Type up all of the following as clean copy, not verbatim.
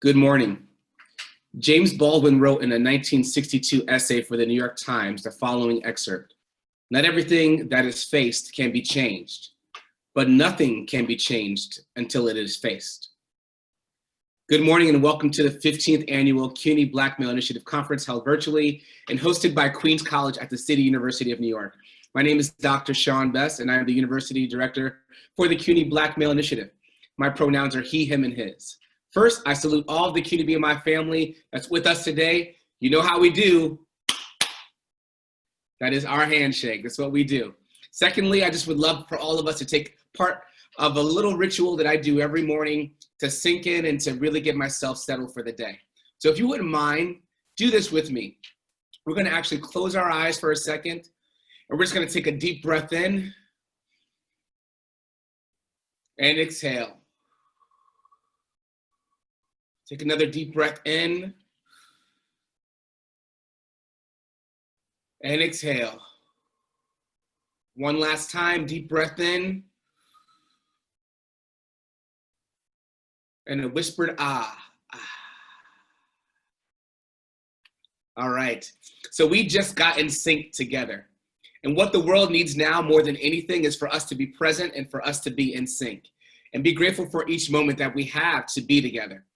Good morning. James Baldwin wrote in a 1962 essay for the New York Times the following excerpt: "Not everything that is faced can be changed, but nothing can be changed until it is faced." Good morning and welcome to the 15th annual CUNY Black Male Initiative Conference, held virtually and hosted by Queens College at the City University of New York. My name is Dr. Shawn Best and I am the University Director for the CUNY Black Male Initiative. My pronouns are he, him, and his. First, I salute all of the CUNY BMI family that's with us today. You know how we do. That is our handshake. That's what we do. Secondly, I just would love for all of us to take part of a little ritual that I do every morning to sink in and to really get myself settled for the day. So if you wouldn't mind, do this with me. We're going to actually close our eyes for a second, and we're just going to take a deep breath in and exhale. Take another deep breath in and exhale. One last time, deep breath in and a whispered ah. All right, so we just got in sync together. And what the world needs now more than anything is for us to be present and for us to be in sync and be grateful for each moment that we have to be together.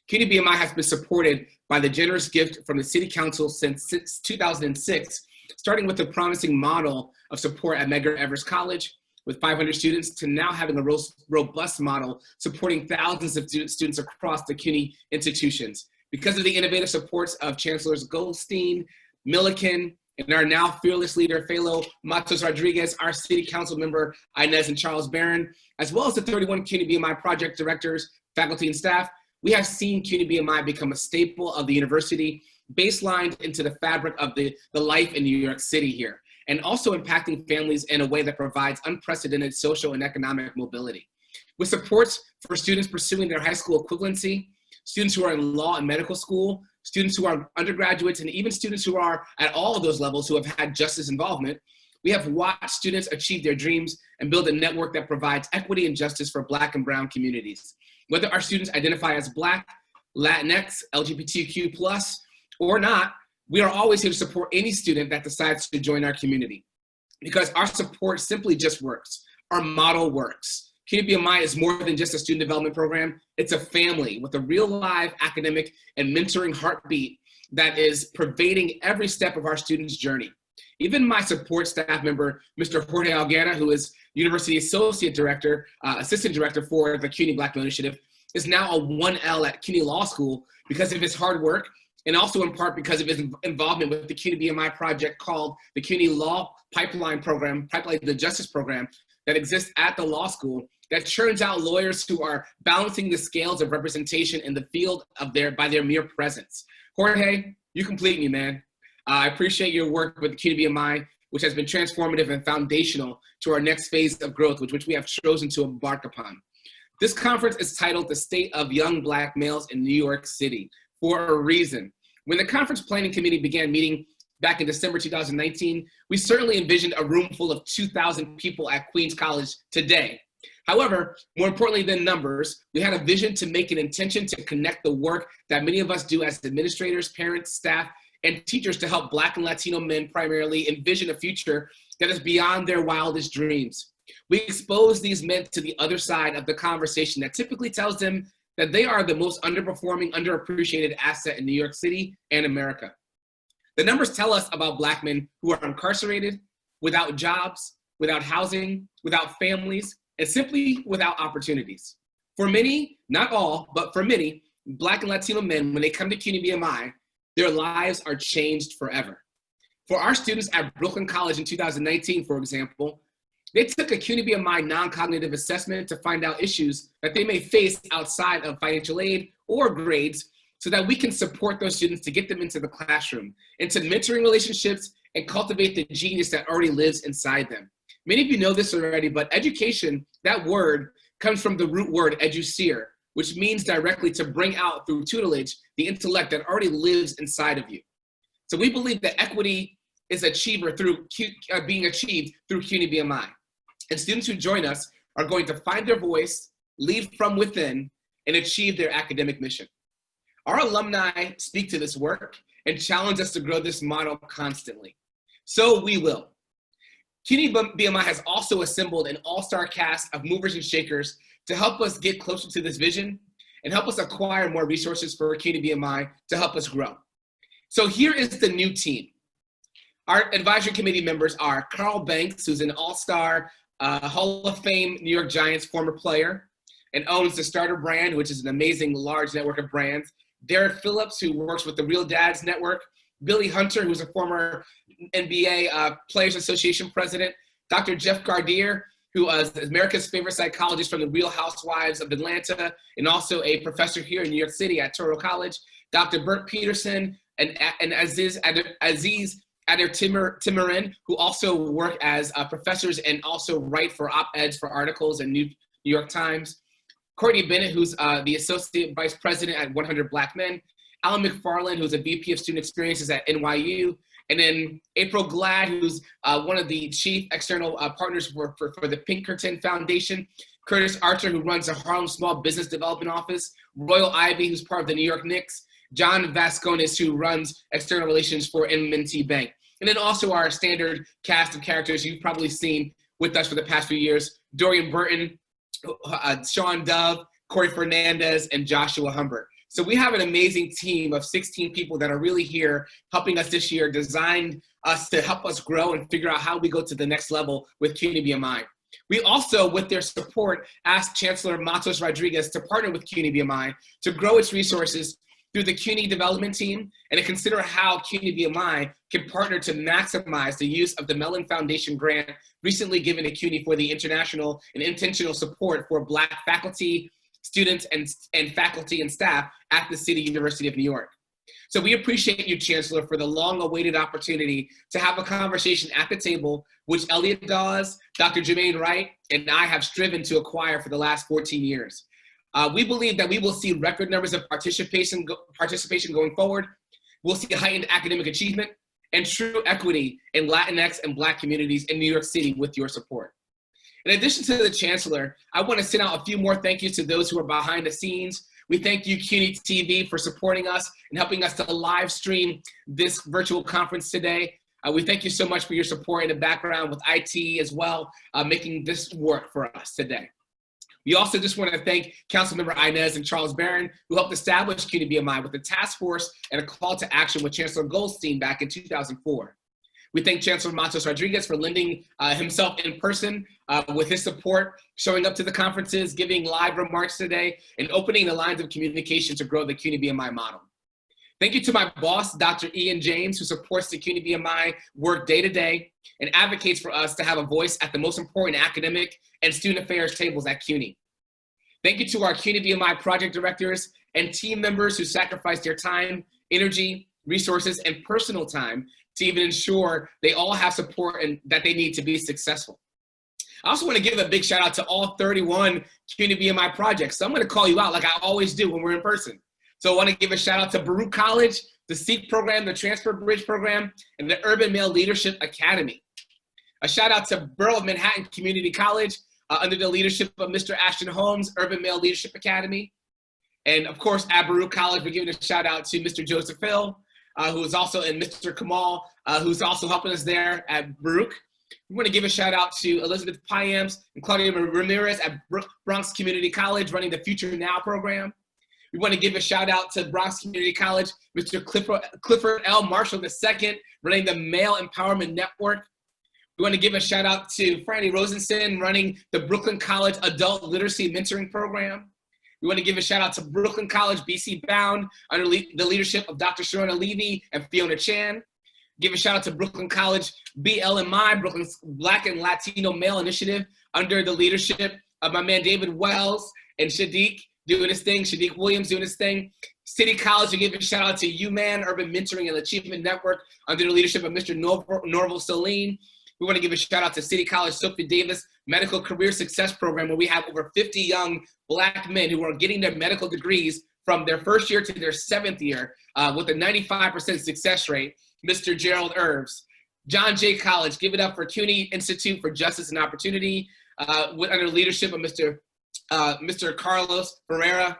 CUNY BMI has been supported by the generous gift from the City Council since 2006, starting with a promising model of support at Medgar Evers College with 500 students to now having a robust model supporting thousands of students across the CUNY institutions. Because of the innovative supports of Chancellors Goldstein, Milliken, and our now fearless leader, Philo Matos Rodriguez, our City Council member, Inez and Charles Barron, as well as the 31 CUNY BMI project directors, faculty, and staff, we have seen CUNY BMI become a staple of the university, baselined into the fabric of the life in New York City here, and also impacting families in a way that provides unprecedented social and economic mobility. With supports for students pursuing their high school equivalency, students who are in law and medical school, students who are undergraduates, and even students who are at all of those levels who have had justice involvement, we have watched students achieve their dreams and build a network that provides equity and justice for Black and Brown communities. Whether our students identify as Black, Latinx, LGBTQ+, or not, we are always here to support any student that decides to join our community, because our support simply just works. Our model works. CUNY BMI is more than just a student development program. It's a family with a real live academic and mentoring heartbeat that is pervading every step of our students' journey. Even my support staff member, Mr. Jorge Alguera, who is University Associate Director, Assistant Director for the CUNY Black Male Initiative, is now a 1L at CUNY Law School because of his hard work, and also in part because of his involvement with the CUNY BMI project called the CUNY Law Pipeline Program, Pipeline the Justice Program, that exists at the law school that churns out lawyers who are balancing the scales of representation in the field of by their mere presence. Jorge, you complete me, man. I appreciate your work with the CUNY BMI, which has been transformative and foundational to our next phase of growth, which we have chosen to embark upon. This conference is titled The State of Young Black Males in New York City for a reason. When the conference planning committee began meeting back in December 2019, we certainly envisioned a room full of 2,000 people at Queens College today. However, more importantly than numbers, we had a vision to make an intention to connect the work that many of us do as administrators, parents, staff, and teachers to help Black and Latino men primarily envision a future that is beyond their wildest dreams. We expose these men to the other side of the conversation that typically tells them that they are the most underperforming, underappreciated asset in New York City and America. The numbers tell us about Black men who are incarcerated, without jobs, without housing, without families, and simply without opportunities. For many, not all, but for many, Black and Latino men, when they come to CUNY BMI, their lives are changed forever. For our students at Brooklyn College in 2019, for example, they took a CUNY BMI non-cognitive assessment to find out issues that they may face outside of financial aid or grades so that we can support those students to get them into the classroom, into mentoring relationships, and cultivate the genius that already lives inside them. Many of you know this already, but education, that word, comes from the root word educere, which means directly to bring out through tutelage the intellect that already lives inside of you. So we believe that equity is being achieved through CUNY BMI. And students who join us are going to find their voice, lead from within, and achieve their academic mission. Our alumni speak to this work and challenge us to grow this model constantly. So we will. CUNY BMI has also assembled an all-star cast of movers and shakers to help us get closer to this vision and help us acquire more resources for CUNY BMI to help us grow. So here is the new team. Our advisory committee members are Carl Banks, who's an all-star Hall of Fame New York Giants former player and owns the Starter brand, which is an amazing large network of brands. Derek Phillips, who works with the Real Dads Network. Billy Hunter, who's a former NBA Players Association president. Dr. Jeff Gardier, who is America's favorite psychologist from the Real Housewives of Atlanta and also a professor here in New York City at Touro College. Dr. Bert Peterson and Aziz Timirin, who also work as professors and also write for op-eds for articles in New York Times. Courtney Bennett, who's the Associate Vice President at 100 Black Men. Alan McFarland, who's a VP of Student Experiences at NYU. And then April Glad, who's one of the chief external partners for the Pinkerton Foundation. Curtis Archer, who runs the Harlem Small Business Development Office. Royal Ivy, who's part of the New York Knicks. John Vasconis, who runs external relations for M&T Bank. And then also our standard cast of characters you've probably seen with us for the past few years. Dorian Burton, Shawn Dove, Corey Fernandez, and Joshua Humbert. So we have an amazing team of 16 people that are really here helping us this year, designed us to help us grow and figure out how we go to the next level with CUNY BMI. We also, with their support, asked Chancellor Matos Rodriguez to partner with CUNY BMI to grow its resources through the CUNY development team and to consider how CUNY BMI can partner to maximize the use of the Mellon Foundation grant recently given to CUNY for the international and intentional support for Black faculty, students, and faculty and staff at the City University of New York. So we appreciate you, Chancellor, for the long-awaited opportunity to have a conversation at the table, which Elliot Dawes, Dr. Jermaine Wright, and I have striven to acquire for the last 14 years. We believe that we will see record numbers of participation going forward. We'll see heightened academic achievement and true equity in Latinx and Black communities in New York City with your support. In addition to the Chancellor, I want to send out a few more thank yous to those who are behind the scenes. We thank you, CUNY TV, for supporting us and helping us to live stream this virtual conference today. We thank you so much for your support in the background with IT as well, making this work for us today. We also just want to thank Councilmember Inez and Charles Barron, who helped establish CUNY BMI with a task force and a call to action with Chancellor Goldstein back in 2004. We thank Chancellor Matos Rodriguez for lending himself in person with his support, showing up to the conferences, giving live remarks today, and opening the lines of communication to grow the CUNY BMI model. Thank you to my boss, Dr. Ian James, who supports the CUNY BMI work day to day and advocates for us to have a voice at the most important academic and student affairs tables at CUNY. Thank you to our CUNY BMI project directors and team members who sacrificed their time, energy, resources, and personal time to even ensure they all have support and that they need to be successful. I also want to give a big shout out to all 31 CUNY BMI projects. So I'm going to call you out like I always do when we're in person. So I want to give a shout out to Baruch College, the SEEK program, the Transfer Bridge program, and the Urban Male Leadership Academy. A shout out to Borough of Manhattan Community College under the leadership of Mr. Ashton Holmes, Urban Male Leadership Academy. And of course, at Baruch College, we're giving a shout out to Mr. Joseph Hill, who is also, and Mr. Kamal, who's also helping us there at Baruch. We want to give a shout out to Elizabeth Piams and Claudia Ramirez at Bronx Community College running the Future Now program. We want to give a shout out to Bronx Community College, Mr. Clifford L. Marshall II, running the Male Empowerment Network. We want to give a shout out to Franny Rosenson, running the Brooklyn College Adult Literacy Mentoring Program. We want to give a shout out to Brooklyn College BC Bound under the leadership of Dr. Sharona Levy and Fiona Chan. Give a shout out to Brooklyn College BLMI, Brooklyn's Black and Latino Male Initiative under the leadership of my man David Wells and Shadiq doing his thing, Shadiq Williams doing his thing. City College, we give a shout out to UMan Urban Mentoring and Achievement Network under the leadership of Mr. Norval Saline. We want to give a shout out to City College Sophie Davis Medical Career Success Program, where we have over 50 young Black men who are getting their medical degrees from their first year to their 7th year with a 95% success rate. Mr. Gerald Irves. John Jay College, give it up for CUNY Institute for Justice and Opportunity under the leadership of Mr. Carlos Ferreira.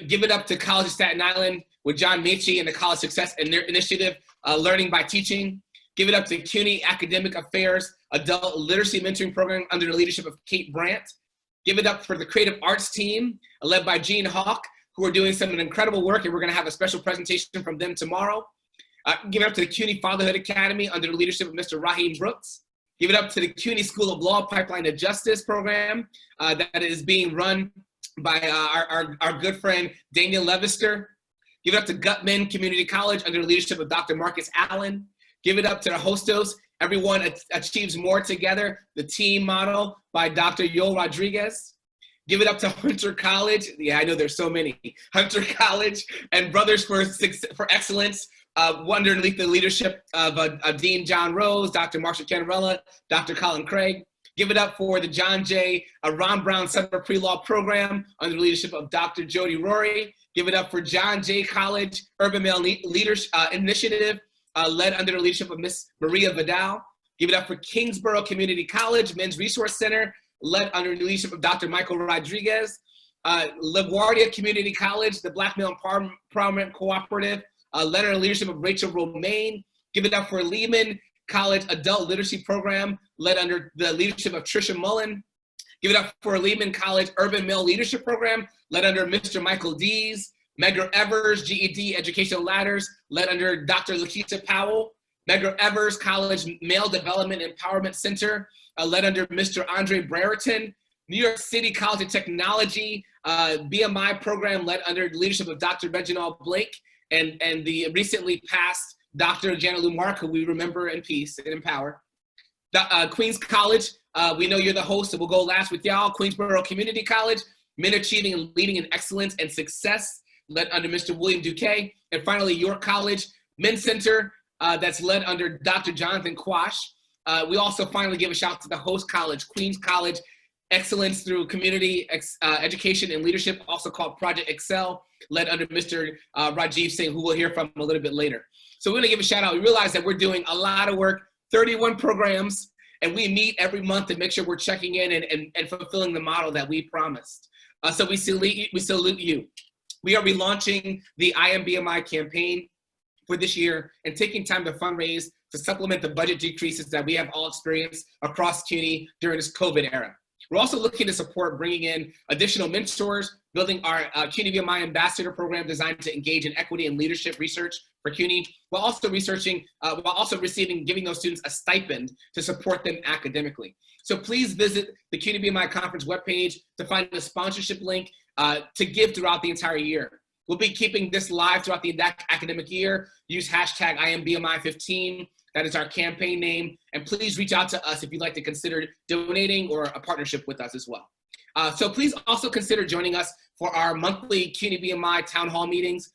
Give it up to College of Staten Island with John Michi and the College Success and their initiative, Learning by Teaching. Give it up to CUNY Academic Affairs Adult Literacy Mentoring Program under the leadership of Kate Brandt. Give it up for the Creative Arts team, led by Gene Hawk, who are doing some incredible work, and we're gonna have a special presentation from them tomorrow. Give it up to the CUNY Fatherhood Academy under the leadership of Mr. Raheem Brooks. Give it up to the CUNY School of Law Pipeline to Justice program that is being run by our good friend Daniel Levister. Give it up to Gutman Community College under the leadership of Dr. Marcus Allen. Give it up to the Hostos, Everyone Achieves More Together, the team model by Dr. Yoel Rodriguez. Give it up to Hunter College. Yeah, I know there's so many. Hunter College and Brothers for Excellence, underneath the leadership of Dean John Rose, Dr. Marshall Canarella, Dr. Colin Craig. Give it up for the John J. Ron Brown Summer Pre-Law Program under the leadership of Dr. Jody Rory. Give it up for John Jay College Urban Male Leaders Initiative, led under the leadership of Miss Maria Vidal. Give it up for Kingsborough Community College Men's Resource Center, led under the leadership of Dr. Michael Rodriguez. LaGuardia Community College, the Black Male Empowerment Cooperative, led under the leadership of Rachel Romaine. Give it up for Lehman College Adult Literacy Program, led under the leadership of Tricia Mullen. Give it up for Lehman College Urban Male Leadership Program, led under Mr. Michael Dees. Medgar Evers GED Educational Ladders, led under Dr. Lakeisha Powell. Medgar Evers College Male Development Empowerment Center, led under Mr. Andre Brereton. New York City College of Technology BMI program, led under the leadership of Dr. Reginald Blake and the recently passed Dr. Jana Lou Mark, who we remember in peace and in power. Queens College, we know you're the host, so we'll go last with y'all. Queensborough Community College, Men Achieving and Leading in Excellence and Success, led under Mr. William Duque. And finally, York College Men's Center, that's led under Dr. Jonathan Quash. We also finally give a shout out to the host college, Queens College Excellence Through Community Education and Leadership, also called Project Excel, led under Mr. Rajiv Singh, who we'll hear from a little bit later. So we're gonna give a shout out. We realize that we're doing a lot of work, 31 programs, and we meet every month to make sure we're checking in and fulfilling the model that we promised. So we salute you. We are relaunching the I Am BMI campaign for this year and taking time to fundraise to supplement the budget decreases that we have all experienced across CUNY during this COVID era. We're also looking to support bringing in additional mentors, building our CUNY BMI Ambassador Program designed to engage in equity and leadership research for CUNY, while also giving those students a stipend to support them academically. So please visit the CUNY BMI conference webpage to find the sponsorship link to give throughout the entire year. We'll be keeping this live throughout the academic year. Use hashtag IamBMI15. That is our campaign name. And please reach out to us if you'd like to consider donating or a partnership with us as well. So please also consider joining us for our monthly CUNY BMI town hall meetings.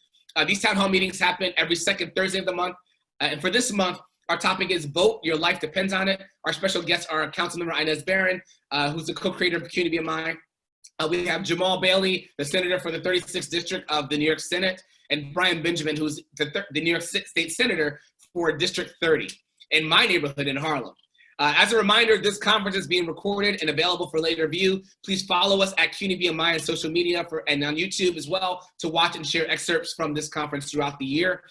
These town hall meetings happen every second Thursday of the month. And for this month, our topic is Vote, Your Life Depends on It. Our special guests are Councilmember Inez Barron, who's the co-creator of CUNY BMI. We have Jamal Bailey, the senator for the 36th District of the New York Senate, and Brian Benjamin, who's the New York State Senator for District 30 in my neighborhood in Harlem. As a reminder, this conference is being recorded and available for later view. Please follow us at CUNY BMI on social media and on YouTube as well to watch and share excerpts from this conference throughout the year.